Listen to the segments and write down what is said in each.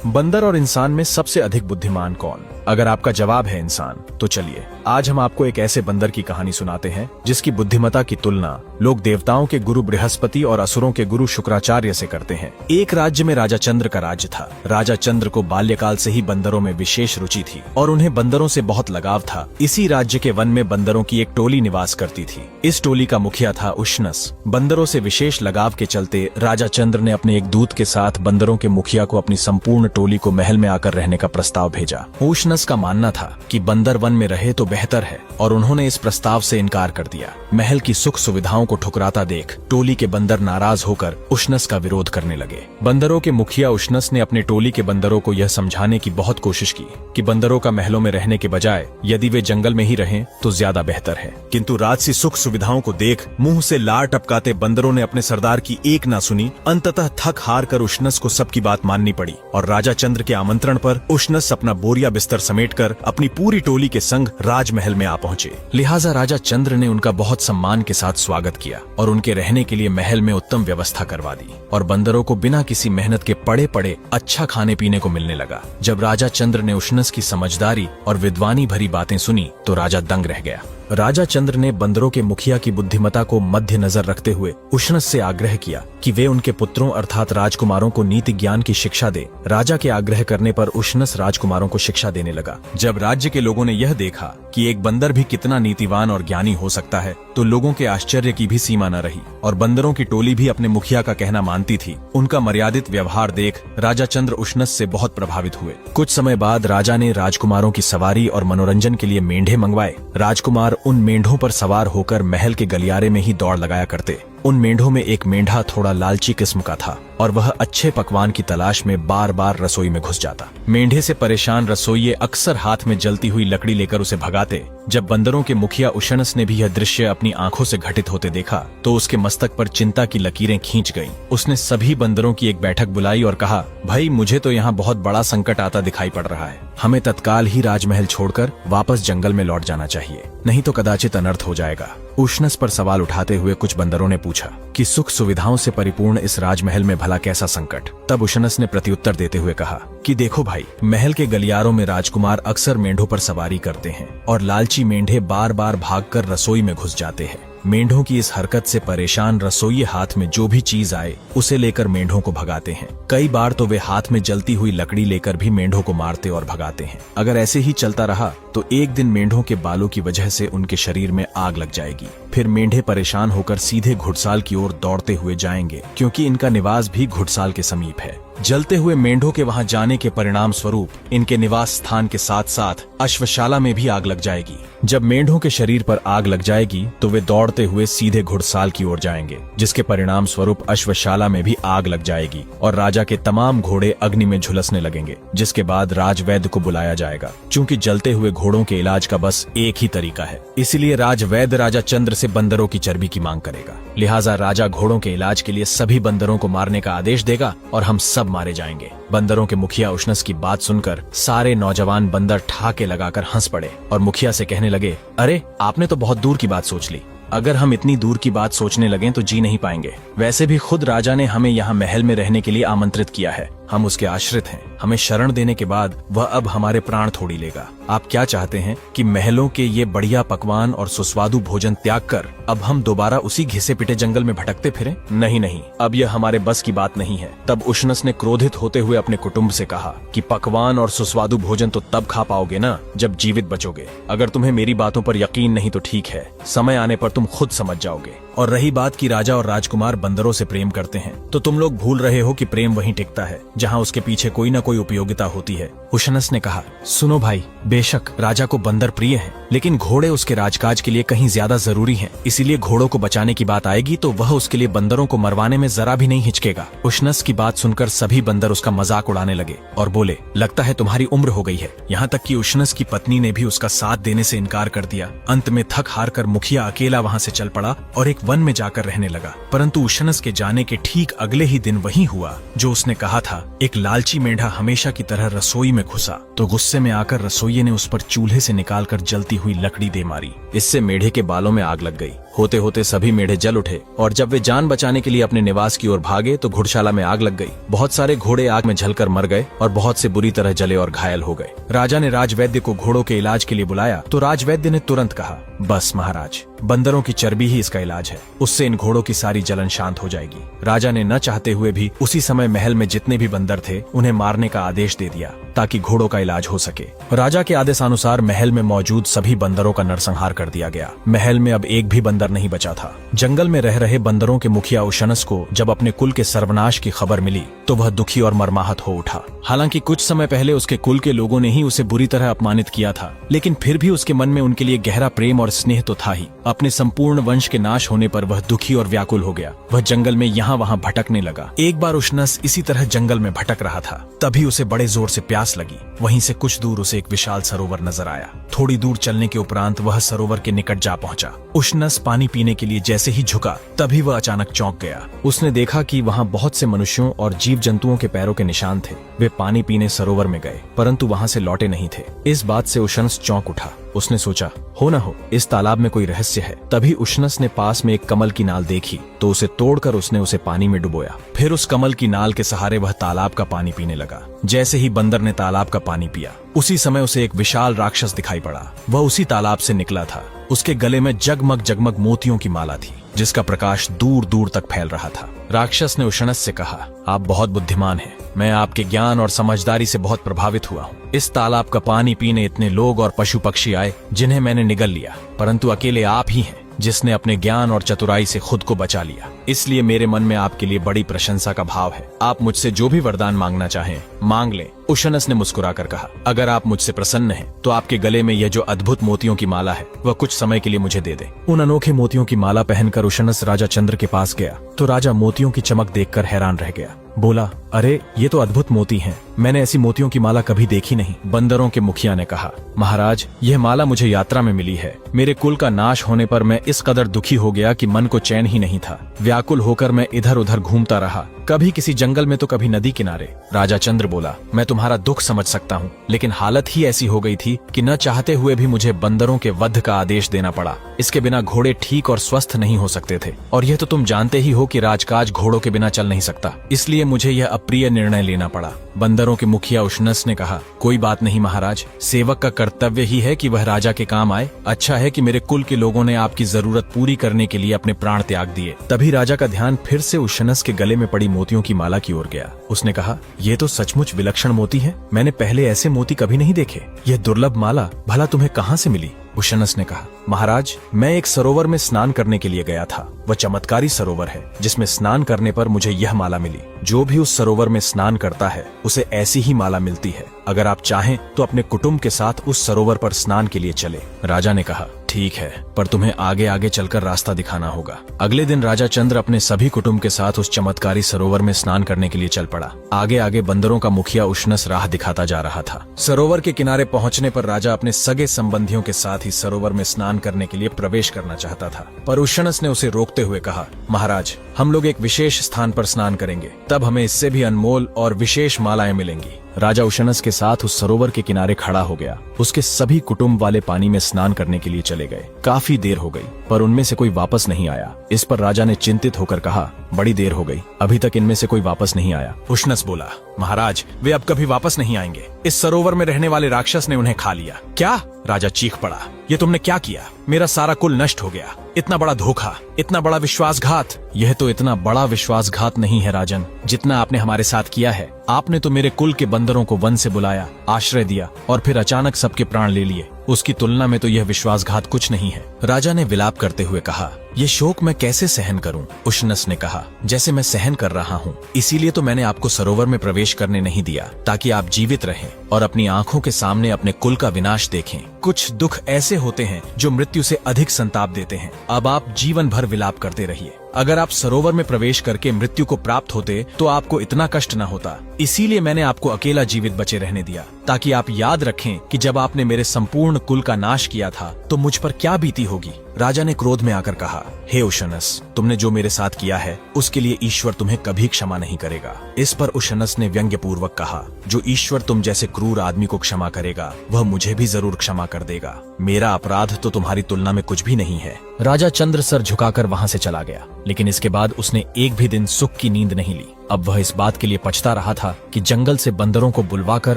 बंदर और इंसान में सबसे अधिक बुद्धिमान कौन? अगर आपका जवाब है इंसान, तो चलिए आज हम आपको एक ऐसे बंदर की कहानी सुनाते हैं जिसकी बुद्धिमत्ता की तुलना लोग देवताओं के गुरु बृहस्पति और असुरों के गुरु शुक्राचार्य से करते हैं। एक राज्य में राजा चंद्र का राज्य था। राजा चंद्र को बाल्यकाल से ही बंदरों में विशेष रुचि थी और उन्हें बंदरों से बहुत लगाव था। इसी राज्य के वन में बंदरों की एक टोली निवास करती थी। इस टोली का मुखिया था उष्णस। बंदरों से विशेष लगाव के चलते राजा चंद्र ने अपने एक दूत के साथ बंदरों के मुखिया को अपनी संपूर्ण टोली को महल में आकर रहने का प्रस्ताव भेजा। उष्णस का मानना था कि बंदर वन में रहे तो बेहतर है और उन्होंने इस प्रस्ताव से इनकार कर दिया। महल की सुख सुविधाओं को ठुकराता देख टोली के बंदर नाराज होकर उष्णस का विरोध करने लगे। बंदरों के मुखिया उष्णस ने अपने टोली के बंदरों को यह समझाने की बहुत कोशिश की कि बंदरों का महलों में रहने के बजाय यदि वे जंगल में ही रहें तो ज्यादा बेहतर है। किंतु राजसी सुख सुविधाओं को देख मुंह से लार टपकाते बंदरों ने अपने सरदार की एक ना सुनी। अंततः थक हार कर उष्णस को सबकी बात माननी पड़ी और राजा चंद्र के आमंत्रण पर उष्णस अपना बोरिया बिस्तर समेटकर अपनी पूरी टोली के संग राजमहल में आ पहुंचे। लिहाजा राजा चंद्र ने उनका बहुत सम्मान के साथ स्वागत किया और उनके रहने के लिए महल में उत्तम व्यवस्था करवा दी और बंदरों को बिना किसी मेहनत के पड़े पड़े अच्छा खाने पीने को मिलने लगा। जब राजा चंद्र ने उष्णस की समझदारी और विद्वानी भरी बातें सुनी तो राजा दंग रह गया। राजा चंद्र ने बंदरों के मुखिया की बुद्धिमत्ता को मध्य नजर रखते हुए उष्णस से आग्रह किया कि वे उनके पुत्रों अर्थात राजकुमारों को नीति ज्ञान की शिक्षा दे। राजा के आग्रह करने पर उष्णस राजकुमारों को शिक्षा देने लगा। जब राज्य के लोगों ने यह देखा कि एक बंदर भी कितना नीतिवान और ज्ञानी हो सकता है तो लोगों के आश्चर्य की भी सीमा न रही और बंदरों की टोली भी अपने मुखिया का कहना मानती थी। उनका मर्यादित व्यवहार देख राजा चंद्र उष्णस से बहुत प्रभावित हुए। कुछ समय बाद राजा ने राजकुमारों की सवारी और मनोरंजन के लिए मेंढे मंगवाए। राजकुमार उन मेंढों पर सवार होकर महल के गलियारे में ही दौड़ लगाया करते। उन मेंढों में एक मेंढा थोड़ा लालची किस्म का था और वह अच्छे पकवान की तलाश में बार बार रसोई में घुस जाता। मेंढे से परेशान रसोइये अक्सर हाथ में जलती हुई लकड़ी लेकर उसे भगाते। जब बंदरों के मुखिया उष्णस ने भी यह दृश्य अपनी आंखों से घटित होते देखा तो उसके मस्तक पर चिंता की लकीरें खींच गईं। उसने सभी बंदरों की एक बैठक बुलाई और कहा, भाई मुझे तो यहाँ बहुत बड़ा संकट आता दिखाई पड़ रहा है। हमें तत्काल ही राजमहल छोड़कर वापस जंगल में लौट जाना चाहिए, नहीं तो कदाचित अनर्थ हो जाएगा। उष्णस पर सवाल उठाते हुए कुछ बंदरों ने पूछा कि सुख सुविधाओं से परिपूर्ण इस राजमहल में भला कैसा संकट। तब उष्णस ने प्रत्युत्तर देते हुए कहा कि देखो भाई, महल के गलियारों में राजकुमार अक्सर मेंढों पर सवारी करते हैं और लालची मेंढे बार बार भागकर रसोई में घुस जाते हैं। मेंढों की इस हरकत से परेशान रसोइये हाथ में जो भी चीज आए उसे लेकर मेंढों को भगाते हैं। कई बार तो वे हाथ में जलती हुई लकड़ी लेकर भी मेंढों को मारते और भगाते हैं। अगर ऐसे ही चलता रहा तो एक दिन मेंढों के बालों की वजह से उनके शरीर में आग लग जाएगी। फिर मेंढे परेशान होकर सीधे घुड़साल की ओर दौड़ते हुए जाएंगे क्योंकि इनका निवास भी घुड़साल के समीप है। जलते हुए मेंढों के वहां जाने के परिणाम स्वरूप इनके निवास स्थान के साथ साथ अश्वशाला में भी आग लग जाएगी। जब मेंढों के शरीर पर आग लग जाएगी तो वे दौड़ते हुए सीधे घुड़साल की ओर जाएंगे, जिसके परिणाम स्वरूप अश्वशाला में भी आग लग जाएगी और राजा के तमाम घोड़े अग्नि में झुलसने लगेंगे, जिसके बाद राजवैद्य को बुलाया जाएगा। चूंकि जलते हुए घोड़ों के इलाज का बस एक ही तरीका है, इसलिए राजवैद्य राजा चंद्र से बंदरों की चर्बी की मांग करेगा। लिहाजा राजा घोड़ों के इलाज के लिए सभी बंदरों को मारने का आदेश देगा और हम सब मारे जाएंगे। बंदरों के मुखिया उष्णस की बात सुनकर सारे नौजवान बंदर ठहाके लगाकर हंस पड़े और मुखिया से कहने लगे, अरे आपने तो बहुत दूर की बात सोच ली। अगर हम इतनी दूर की बात सोचने लगें तो जी नहीं पाएंगे। वैसे भी खुद राजा ने हमें यहाँ महल में रहने के लिए आमंत्रित किया है। हम उसके आश्रित हैं। हमें शरण देने के बाद वह अब हमारे प्राण थोड़ी लेगा। आप क्या चाहते हैं कि महलों के ये बढ़िया पकवान और सुस्वादु भोजन त्याग कर अब हम दोबारा उसी घिसे पिटे जंगल में भटकते फिरें? नहीं नहीं, अब यह हमारे बस की बात नहीं है। तब उष्णस ने क्रोधित होते हुए अपने कुटुंब से कहा कि पकवान और सुस्वादु भोजन तो तब खा पाओगे ना जब जीवित बचोगे। अगर तुम्हें मेरी बातों पर यकीन नहीं तो ठीक है, समय आने पर तुम खुद समझ जाओगे। और रही बात कि राजा और राजकुमार बंदरों से प्रेम करते हैं, तो तुम लोग भूल रहे हो कि प्रेम वहीं टिकता है जहां उसके पीछे कोई न कोई उपयोगिता होती है। उष्णस ने कहा, सुनो भाई, बेशक राजा को बंदर प्रिय हैं, लेकिन घोड़े उसके राजकाज के लिए कहीं ज्यादा जरूरी हैं। इसीलिए घोड़ों को बचाने की बात आएगी तो वह उसके लिए बंदरों को मरवाने में जरा भी नहीं हिचकेगा। उष्णस की बात सुनकर सभी बंदर उसका मजाक उड़ाने लगे और बोले, लगता है तुम्हारी उम्र हो गई है। यहाँ तक कि उष्णस की पत्नी ने भी उसका साथ देने से इनकार कर दिया। अंत में थक हार कर मुखिया अकेला वहाँ से चल पड़ा और एक वन में जाकर रहने लगा। परंतु उष्णस के जाने के ठीक अगले ही दिन वही हुआ जो उसने कहा था। एक लालची मेंढा हमेशा की तरह रसोई में घुसा तो गुस्से में आकर रसोइये ने उस पर चूल्हे से निकालकर जलती हुई लकड़ी दे मारी। इससे मेढे के बालों में आग लग गई। होते होते सभी मेढे जल उठे और जब वे जान बचाने के लिए अपने निवास की ओर भागे तो घुड़शाला में आग लग गई। बहुत सारे घोड़े आग में जलकर मर गए और बहुत से बुरी तरह जले और घायल हो गए। राजा ने राजवैद्य को घोड़ों के इलाज के लिए बुलाया तो राजवैद्य ने तुरंत कहा, बस महाराज, बंदरों की चर्बी ही इसका इलाज है, उससे इन घोड़ों की सारी जलन शांत हो जाएगी। राजा ने न चाहते हुए भी उसी समय महल में जितने भी बंदर थे उन्हें मारने का आदेश दे दिया ताकि घोड़ों का इलाज हो सके। राजा के आदेशानुसार महल में मौजूद सभी बंदरों का नरसंहार कर दिया गया। महल में अब एक भी बंदर नहीं बचा था। जंगल में रह रहे बंदरों के मुखिया उशनस को जब अपने कुल के सर्वनाश की खबर मिली तो वह दुखी और मर्माहत हो उठा। हालांकि कुछ समय पहले उसके कुल के लोगों ने ही उसे बुरी तरह अपमानित किया था, लेकिन फिर भी उसके मन में उनके लिए गहरा प्रेम और स्नेह तो था ही। अपने संपूर्ण वंश के नाश होने पर वह दुखी और व्याकुल हो गया। वह जंगल में यहाँ वहाँ भटकने लगा। एक बार उशनस इसी तरह जंगल में भटक रहा था, तभी उसे बड़े जोर से प्यास लगी। वहीं से कुछ दूर उसे एक विशाल सरोवर नजर आया। थोड़ी दूर चलने के उपरांत वह सरोवर के निकट जा पहुंचा। उशनस पानी पीने के लिए जैसे ही झुका तभी वह अचानक चौंक गया। उसने देखा कि वहाँ बहुत से मनुष्यों और जीव जंतुओं के पैरों के निशान थे। वे पानी पीने सरोवर में गए परंतु वहाँ से लौटे नहीं थे। इस बात से उशनस चौंक उठा। उसने सोचा, हो न हो इस तालाब में कोई रहस्य है। तभी उशनस ने पास में एक कमल की नाल देखी तो उसे तोड़कर उसने उसे पानी में डुबोया। फिर उस कमल की नाल के सहारे वह तालाब का पानी पीने लगा। जैसे ही बंदर ने तालाब का पानी पिया उसी समय उसे एक विशाल राक्षस दिखाई पड़ा। वह उसी तालाब से निकला था। उसके गले में जगमग जगमग मोतियों की माला थी जिसका प्रकाश दूर दूर तक फैल रहा था। राक्षस ने उशनस से कहा, आप बहुत बुद्धिमान हैं। मैं आपके ज्ञान और समझदारी से बहुत प्रभावित हुआ हूँ। इस तालाब का पानी पीने इतने लोग और पशु पक्षी आए जिन्हें मैंने निगल लिया, परंतु अकेले आप ही हैं जिसने अपने ज्ञान और चतुराई से खुद को बचा लिया। इसलिए मेरे मन में आपके लिए बड़ी प्रशंसा का भाव है। आप मुझसे जो भी वरदान मांगना चाहें मांग लें। उशनस ने मुस्कुराकर कहा, अगर आप मुझसे प्रसन्न हैं तो आपके गले में यह जो अद्भुत मोतियों की माला है वह कुछ समय के लिए मुझे दे दे। उन अनोखे मोतियों की माला पहनकर उशनस राजा चंद्र के पास गया तो राजा मोतियों की चमक देखकर हैरान रह गया। बोला, अरे ये तो अद्भुत मोती हैं। मैंने ऐसी मोतियों की माला कभी देखी नहीं। बंदरों के मुखिया ने कहा, महाराज यह माला मुझे यात्रा में मिली है। मेरे कुल का नाश होने पर मैं इस कदर दुखी हो गया कि मन को चैन ही नहीं था। व्याकुल होकर मैं इधर उधर घूमता रहा, कभी किसी जंगल में तो कभी नदी किनारे। राजा चंद्र बोला, मैं तुम्हारा दुख समझ सकता हूँ, लेकिन हालत ही ऐसी हो गई थी कि न चाहते हुए भी मुझे बंदरों के वध का आदेश देना पड़ा। इसके बिना घोड़े ठीक और स्वस्थ नहीं हो सकते थे, और यह तो तुम जानते ही हो कि राजकाज घोड़ों के बिना चल नहीं सकता। इसलिए मुझे यह अप्रिय निर्णय लेना पड़ा। बंदरों के मुखिया उशनस ने कहा, कोई बात नहीं महाराज, सेवक का कर्तव्य ही है कि वह राजा के काम आए। अच्छा है कि मेरे कुल के लोगों ने आपकी जरूरत पूरी करने के लिए अपने प्राण त्याग दिए। तभी राजा का ध्यान फिर से उशनस के गले में पड़ी मोतियों की माला की ओर गया। उसने कहा, ये तो सचमुच विलक्षण मोती है। मैंने पहले ऐसे मोती कभी नहीं देखे। यह दुर्लभ माला भला तुम्हें कहाँ से मिली? उशनस ने कहा, महाराज मैं एक सरोवर में स्नान करने के लिए गया था। वह चमत्कारी सरोवर है जिसमें स्नान करने पर मुझे यह माला मिली। जो भी उस सरोवर में स्नान करता है उसे ऐसी ही माला मिलती है। अगर आप चाहें तो अपने कुटुंब के साथ उस सरोवर पर स्नान के लिए चले। राजा ने कहा, ठीक है, पर तुम्हें आगे आगे चलकर रास्ता दिखाना होगा। अगले दिन राजा चंद्र अपने सभी कुटुंब के साथ उस चमत्कारी सरोवर में स्नान करने के लिए चल पड़ा। आगे आगे बंदरों का मुखिया उशनस राह दिखाता जा रहा था। सरोवर के किनारे पहुंचने पर राजा अपने सगे संबंधियों के साथ ही सरोवर में स्नान करने के लिए प्रवेश करना चाहता था, पर उशनस ने उसे रोकते हुए कहा, महाराज हम लोग एक विशेष स्थान पर स्नान करेंगे, तब हमें इससे भी अनमोल और विशेष मालाएं मिलेंगी। राजा उशनस के साथ उस सरोवर के किनारे खड़ा हो गया। उसके सभी कुटुंब वाले पानी में स्नान करने के लिए चले गए। काफी देर हो गई पर उनमें से कोई वापस नहीं आया। इस पर राजा ने चिंतित होकर कहा, बड़ी देर हो गई, अभी तक इनमें से कोई वापस नहीं आया। उशनस बोला, महाराज वे अब कभी वापस नहीं आएंगे। इस सरोवर में रहने वाले राक्षस ने उन्हें खा लिया। क्या? राजा चीख पड़ा, ये तुमने क्या किया? मेरा सारा कुल नष्ट हो गया। इतना बड़ा धोखा, इतना बड़ा विश्वासघात। यह तो इतना बड़ा विश्वासघात नहीं है राजन, जितना आपने हमारे साथ किया है। आपने तो मेरे कुल के बंदरों को वन से बुलाया, आश्रय दिया और फिर अचानक सबके प्राण ले लिए। उसकी तुलना में तो यह विश्वासघात कुछ नहीं है। राजा ने विलाप करते हुए कहा, ये शोक मैं कैसे सहन करूं? उशनस ने कहा, जैसे मैं सहन कर रहा हूं, इसीलिए तो मैंने आपको सरोवर में प्रवेश करने नहीं दिया, ताकि आप जीवित रहें और अपनी आंखों के सामने अपने कुल का विनाश देखें। कुछ दुख ऐसे होते हैं जो मृत्यु से अधिक संताप देते हैं। अब आप जीवन भर विलाप करते रहिए। अगर आप सरोवर में प्रवेश करके मृत्यु को प्राप्त होते तो आपको इतना कष्ट न होता। इसीलिए मैंने आपको अकेला जीवित बचे रहने दिया, ताकि आप याद रखें कि जब आपने मेरे संपूर्ण कुल का नाश किया था तो मुझ पर क्या बीती होगी। राजा ने क्रोध में आकर कहा, हे उशनस, तुमने जो मेरे साथ किया है उसके लिए ईश्वर तुम्हें कभी क्षमा नहीं करेगा। इस पर उशनस ने व्यंग्यपूर्वक कहा, जो ईश्वर तुम जैसे क्रूर आदमी को क्षमा करेगा वह मुझे भी जरूर क्षमा कर देगा। मेरा अपराध तो तुम्हारी तुलना में कुछ भी नहीं है। राजा चंद्र सर झुकाकर वहां से चला गया, लेकिन इसके बाद उसने एक भी दिन सुख की नींद नहीं ली। अब वह इस बात के लिए पछता रहा था कि जंगल से बंदरों को बुलवाकर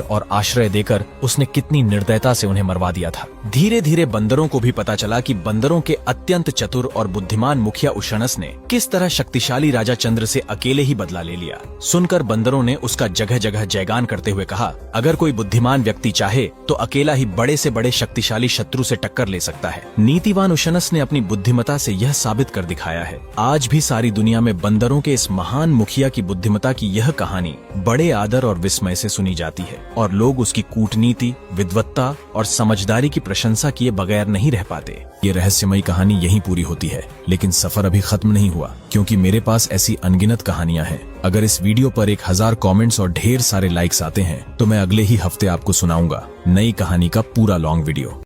और आश्रय देकर उसने कितनी निर्दयता से उन्हें मरवा दिया था। धीरे धीरे बंदरों को भी पता चला कि बंदरों के अत्यंत चतुर और बुद्धिमान मुखिया उशनस ने किस तरह शक्तिशाली राजा चंद्र से अकेले ही बदला ले लिया। सुनकर बंदरों ने उसका जगह जगह जयगान करते हुए कहा, अगर कोई बुद्धिमान व्यक्ति चाहे तो अकेला ही बड़े से बड़े शक्तिशाली शत्रु से टक्कर ले सकता है। नीतिवान उशनस ने अपनी बुद्धिमता से यह साबित कर दिखाया है। आज भी सारी दुनिया में बंदरों के इस महान मुखिया की बुद्धिमता की यह कहानी बड़े आदर और विस्मय से सुनी जाती है और लोग उसकी कूटनीति, विद्वत्ता और समझदारी की प्रशंसा किए बगैर नहीं रह पाते। ये रहस्यमयी कहानी यहीं पूरी होती है, लेकिन सफर अभी खत्म नहीं हुआ, क्योंकि मेरे पास ऐसी अनगिनत कहानियां हैं। अगर इस वीडियो पर 1000 कमेंट्स और ढेर सारे लाइक्स आते हैं तो मैं अगले ही हफ्ते आपको सुनाऊंगा नई कहानी का पूरा लॉन्ग वीडियो।